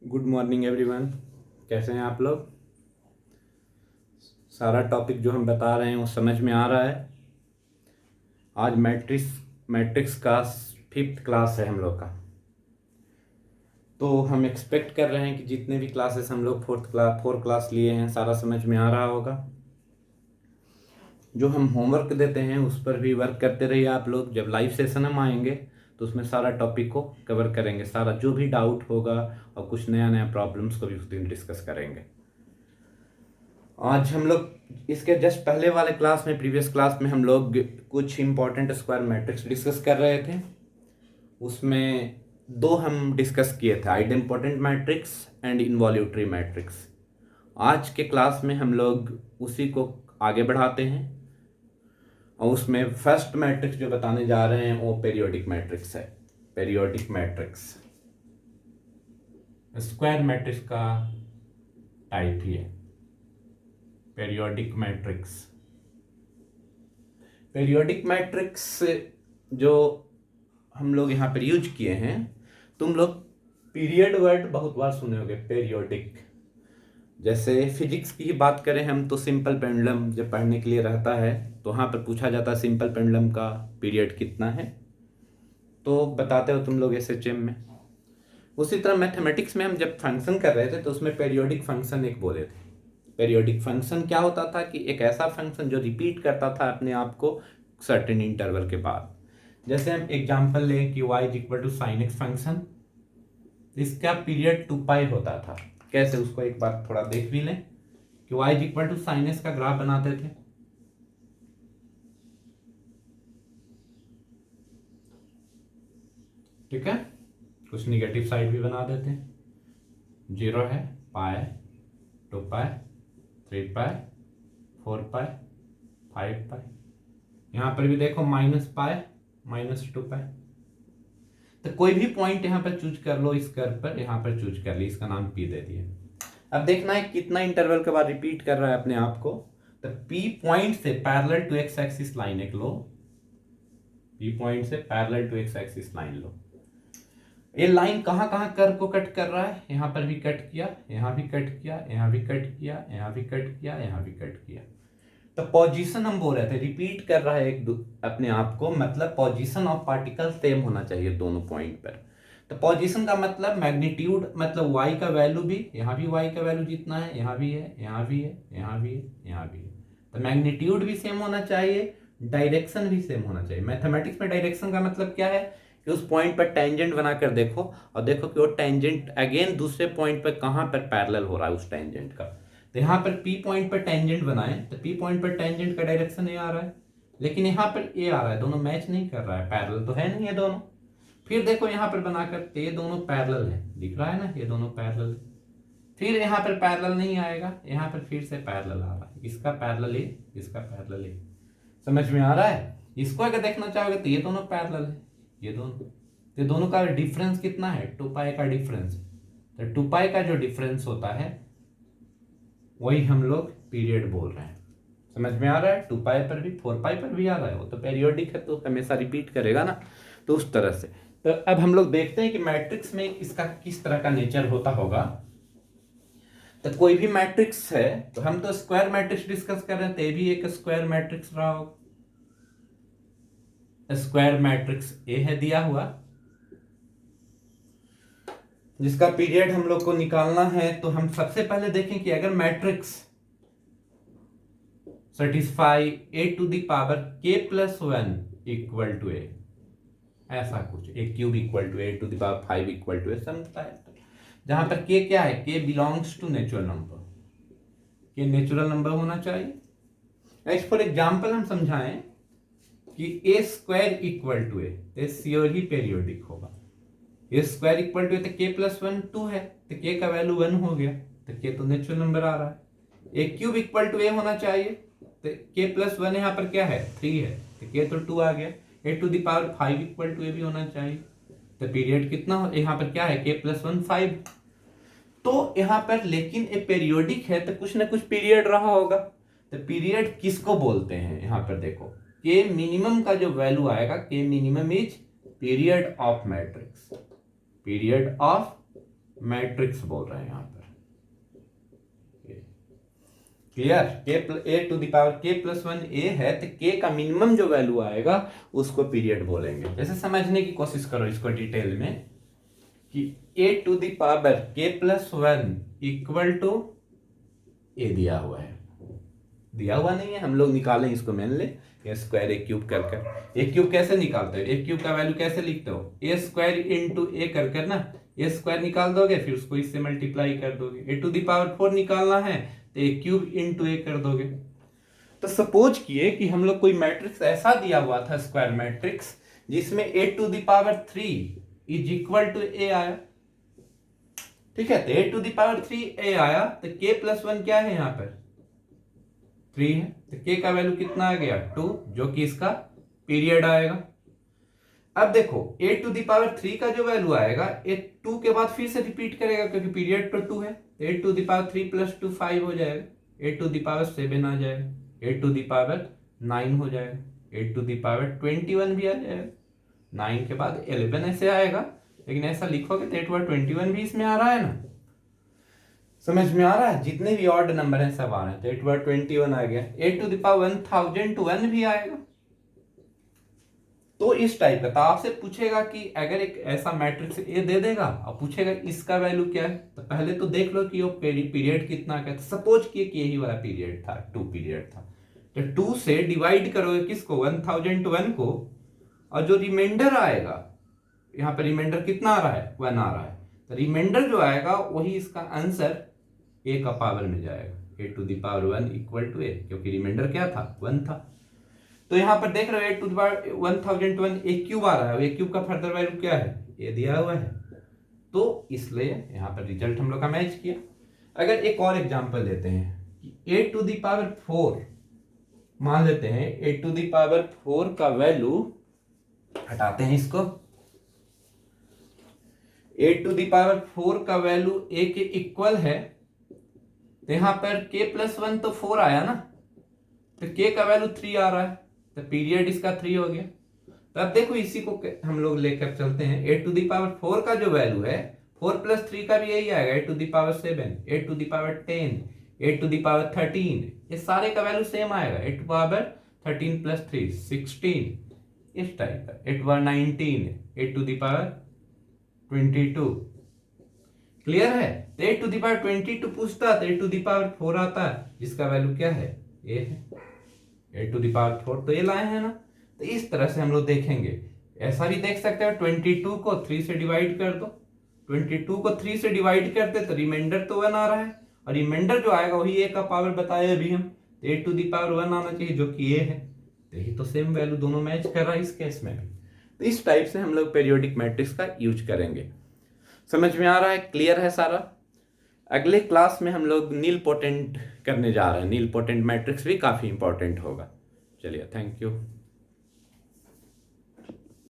Good morning everyone. कैसे हैं आप लोग? सारा टॉपिक जो हम बता रहे हैं वो समझ में आ रहा है? आज मैट्रिक्स का 5th क्लास है हम लोग का। तो हम एक्सपेक्ट कर रहे हैं कि जितने भी क्लासेस हम लोग 4 क्लास लिए हैं सारा समझ में आ रहा होगा। जो हम होमवर्क देते हैं उस पर भी वर्क करते रहिए आप लोग। जब लाइव सेशन हम आएंगे तो उसमें सारा टॉपिक को कवर करेंगे, सारा जो भी डाउट होगा और कुछ नया नया प्रॉब्लम्स को भी उस दिन डिस्कस करेंगे। आज हम लोग इसके जस्ट पहले वाले क्लास में, प्रीवियस क्लास में हम लोग कुछ इंपॉर्टेंट स्क्वायर मैट्रिक्स डिस्कस कर रहे थे। उसमें दो हम डिस्कस किए थे, idempotent matrix and involutory matrix. आज के क्लास में हम लोग उसी को आगे बढ़ाते हैं और उसमें फर्स्ट मैट्रिक्स जो बताने जा रहे हैं वो पीरियोडिक मैट्रिक्स है। पीरियोडिक मैट्रिक्स स्क्वायर मैट्रिक्स का टाइप ही है। पीरियोडिक मैट्रिक्स जो हम लोग यहाँ पर यूज किए हैं, तुम लोग पीरियड वर्ड बहुत बार सुने होंगे, पीरियोडिक। जैसे फिजिक्स की ही बात करें हम तो सिंपल पेंडुलम जब पढ़ने के लिए रहता है तो वहाँ पर पूछा जाता है सिंपल पेंडुलम का पीरियड कितना है, तो बताते हो तुम लोग SHM में। उसी तरह मैथमेटिक्स में हम जब फंक्शन कर रहे थे तो उसमें पीरियोडिक फंक्शन एक बोले थे। पीरियोडिक फंक्शन क्या होता था कि एक ऐसा फंक्शन जो रिपीट करता था अपने आप को सर्टेन इंटरवल के बाद। जैसे हम एग्जांपल लें कि y = sin x फंक्शन, इसका पीरियड 2π होता था। कैसे, उसको एक बार थोड़ा देख भी लें कि y = sin x का ग्राफ बनाते थे। ठीक है, कुछ निगेटिव साइड भी बना देते हैं। 0 है, पाई, 2π, 3π, 4π, 5π। यहां पर भी देखो -π, -2π। तो कोई भी पॉइंट यहां पर चूज कर लो, इस कर्व पर यहां पर चूज कर ली, इसका नाम P दे दिए। अब देखना है कितना इंटरवल के बाद रिपीट कर रहा है अपने आप को। तो P पॉइंट से parallel to X axis line एक लो, P पॉइंट से parallel to X axis line लो। ये लाइन कहां कहां कर्व को कट कर रहा है? यहां पर भी कट किया, यहां भी कट किया, यहां भी कट किया, यहां भी कट किया, यहां भी कट किया। तो पोजीशन हम बोल रहे थे रिपीट कर रहा है अपने आप को, मतलब पोजीशन ऑफ पार्टिकल सेम होना चाहिए दोनों पॉइंट पर। तो पोजीशन का मतलब मैग्नीट्यूड, मतलब y का वैल्यू भी, यहाँ भी y का वैल्यू जितना है, यहाँ भी है, यहाँ भी है, यहाँ भी है, यहाँ भी है। तो मैग्नीट्यूड भी सेम होना चाहिए, डायरेक्शन भी सेम होना चाहिए। मैथमेटिक्स में डायरेक्शन का मतलब क्या है कि उस पॉइंट पर टेंजेंट बनाकर देखो और देखो कि वो टेंजेंट अगेन दूसरे पॉइंट पर कहाँ पर पैरेलल हो रहा है उस टेंजेंट का। तो यहाँ पर P पॉइंट पर टेंजेंट बनाए तो P पॉइंट पर टेंजेंट का डायरेक्शन ये आ रहा है, लेकिन यहाँ पर ये आ रहा है, दोनों मैच नहीं कर रहा है, पैरेलल तो है नहीं ये दोनों। फिर देखो यहाँ पर बनाकर ये दोनों पैरेलल है, दिख रहा है ना, ये दोनों पैरेलल। फिर यहाँ पर पैरेलल नहीं आएगा, यहाँ पर फिर से पैरेलल आ रहा है, इसका पैरेलल ये, इसका पैरेलल ये। समझ में आ रहा है? इसको अगर देखना चाहोगे तो ये दोनों पैरेलल है, ये दोनों का डिफरेंस कितना है? 2π का डिफरेंस। तो 2π का जो डिफरेंस होता है वही हम लोग पीरियड बोल रहे हैं। समझ में आ रहा है? 2π पर भी 4π पर भी आ रहा है, वो तो पेरियोडिक है तो हमेशा रिपीट करेगा ना, तो उस तरह से। तो अब हम लोग देखते हैं कि मैट्रिक्स में इसका किस तरह का नेचर होता होगा। तो कोई भी मैट्रिक्स है, तो हम तो स्क्वायर मैट्रिक्स डिस्कस कर रहे थे, भी एक स्क्वायर मैट्रिक्स रहा होगा। स्क्वायर मैट्रिक्स ए है दिया हुआ, जिसका पीरियड हम लोग को निकालना है। तो हम सबसे पहले देखें कि अगर matrix satisfy a⁴ equal to a, ऐसा कुछ a³ equal to a⁵ equal to a समझता है, जहां पर k क्या है? k belongs to natural number, k natural number होना चाहिए। एज फॉर एग्जाम्पल हम समझाएं कि a² इक्वल टू a, तो श्योर ही पेरियोडिक होगा। a² इक्वल टू तो k+1 2 है, तो k का वैल्यू 1 हो गया, तो k तो नेचुरल नंबर आ रहा है। a³ इक्वल टू a होना चाहिए, तो k+1 यहाँ पर क्या है? 3 है, तो k तो 2 आ गया। a⁵ इक्वल टू a भी होना चाहिए, तो पीरियड कितना हो? यहाँ पर क्या है? k+1 5। तो यहाँ पर लेकिन ए पेरियोडिक है तो कुछ ना कुछ पीरियड रहा होगा। तो पीरियड किसको बोलते हैं? यहाँ पर देखो k मिनिमम का जो वैल्यू आएगा, k minimum is period of matrix, period of matrix बोल रहे हैं यहाँ पर। Clear? A to the power k plus 1 a है तो k का मिनिमम जो वैल्यू आएगा उसको पीरियड बोलेंगे। जैसे समझने की कोशिश करो इसको डिटेल में कि a to the power k plus 1 equal to A दिया हुआ है, दिया हुआ नहीं है, हम लोग निकालें इसको मान ले ए स्क्वायर ए क्यूब कर कर। ए क्यूब कैसे निकालते हो? ए क्यूब का वैल्यू कैसे लिखते हो? ए स्क्वायर इंटू ए कर कर ना, ए स्क्वायर निकाल दोगे फिर उसको इससे मल्टीप्लाई कर दोगे। ए टू द पावर 4 निकालना है तो ए क्यूब इंटू ए कर दोगे। तो सपोज किए कि हम लोग कोई मैट्रिक्स ऐसा दिया हुआ था स्क्वायर मैट्रिक्स जिसमें A to the power 3 is equal to A आया, ठीक है? तो A to the power 3 A आया तो k प्लस 1 क्या है यहाँ पर? 3 है। तो k का वैल्यू कितना आ गया? 2, जो कि इसका पीरियड आएगा। अब देखो a टू द पावर 3 का जो वैल्यू आएगा ये 2 के बाद फिर से रिपीट करेगा क्योंकि पीरियड पर 2 है। a to the power 3 plus 2 5 हो जाएगा, a टू द पावर 7 आ जाएगा, a टू द पावर 9 हो जाएगा, a टू द पावर 21 भी आ जाएगा। 9 के बाद 11 ऐसे आएगा, लेकिन ऐसा लिखोगे तो 8 बार 21 भी इसमें आ रहा है ना, समझ में आ रहा है? जितने भी ऑड नंबर हैं सब आ रहे हैं, तो 8 बार 21 आ गया। a टू द पावर 1001 भी आएगा। तो इस टाइप का, तो आपसे पूछेगा कि अगर एक ऐसा मैट्रिक्स ए दे देगा और पूछेगा इसका वैल्यू क्या है, तो पहले तो देख लो कि वो पीरियड कितना का है। सपोज किए कि यही वाला पीरियड था, 2 पीरियड था, तो 2 से डिवाइड करोगे किसको? 1001 को, और जो रिमाइंडर आएगा यहाँ पर रिमाइंडर कितना आ रहा है? 1 आ रहा है, तो रिमाइंडर जो आएगा वही इसका आंसर ए का पावर में जाएगा। A to the power 1 equal to A, क्योंकि रिमाइंडर क्या था? 1 था। तो यहाँ पर देख रहे हो 8 to the power 1001 A cube आ रहा है, ए क्यूब का फर्दर वैल्यू क्या है? ए दिया हुआ है, तो इसलिए यहाँ पर रिजल्ट हम लोग का मैच किया। अगर एक और एग्जांपल लेते हैं कि ए टू द पावर 4, मान लेते हैं ए टू द पावर 4 का वैल्यू, हटाते हैं इसको, ए टू द पावर 4 का वैल्यू ए के इक्वल है, तो यहाँ पर k प्लस 1 तो 4 आया ना, तो k का वैल्यू 3 आ रहा है, तो पीरियड इसका 3 हो गया। तो अब देखो इसी को हम लोग लेकर चलते हैं। ए टू द पावर 4 का जो वैल्यू है 4 प्लस 3 का भी यही आएगा, A to the power 7, A to the power 10, A to the power 13, ये सारे का वैल्यू सेम आएगा। ए टू पावर 13 प्लस 3 16, इस टाइप का। A to power 19, A to the power 22। Clear है? तो ए टू द पावर 22 पूछता तो ए टू द पावर 4 आता है, जिसका वैल्यू क्या है? ए है। ए टू द पावर 4 तो ये लाए हैं ना। तो इस तरह से हम लोग देखेंगे। ऐसा भी देख सकते हैं 22 को 3 से डिवाइड कर दो, 22 को 3 से डिवाइड करते तो रिमाइंडर तो 1 आ रहा है, और रिमाइंडर जो आएगा वही ए का पावर बताए अभी हम, तो ए टू द पावर 1 आना चाहिए जो कि ए है। तो यही तो सेम वैल्यू दोनों मैच कर रहा है इस केस में भी। तो इस टाइप से हम लोग पीरियोडिक मैट्रिक्स का यूज करेंगे। समझ में आ रहा है? क्लियर है सारा? अगले क्लास में हम लोग नील पोटेंट करने जा रहे हैं। नील पोटेंट मैट्रिक्स भी काफ़ी इंपॉर्टेंट होगा। चलिए, थैंक यू।